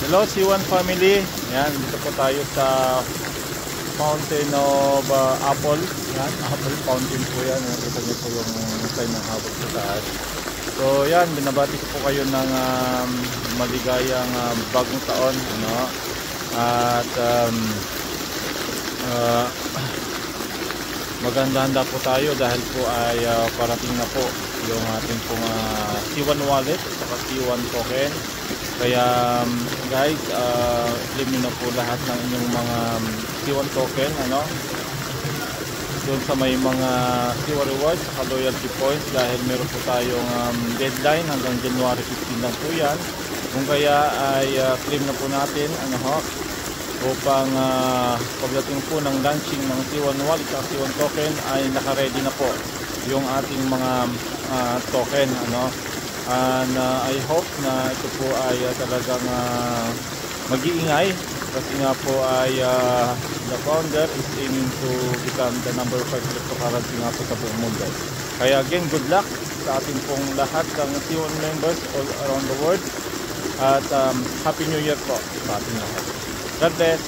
Hello C1 family. Yan, dito po tayo sa Fountain of Apple. Yan, Apple Fountain po yan. Nakita niyo po yung sign ng hawak sa taas. So yan, binabati ko po kayo ng maligayang bagong taon, ano? At maganda-handa po tayo dahil po ay parating na po yung ating pong C1 wallet at saka C1 token. Kaya guys, claim nyo na po lahat ng inyong mga C1 token, ano, doon sa may mga C1 rewards at loyalty points, dahil meron po tayong deadline hanggang January 15 lang po yan. Kung kaya ay claim na po natin, ano ho, upang pagdating po ng launching ng C1 wallet at C1 token ay naka-ready na po yung ating mga token, ano. And I hope na ito po ay talagang mag-iingay, kasi nga po ay the founder is aiming to become the number 5 cryptocurrency nga po sa buong mundo. Kaya again, good luck sa ating pong lahat ng C1 members all around the world, at Happy New Year po sa ating lahat. God bless.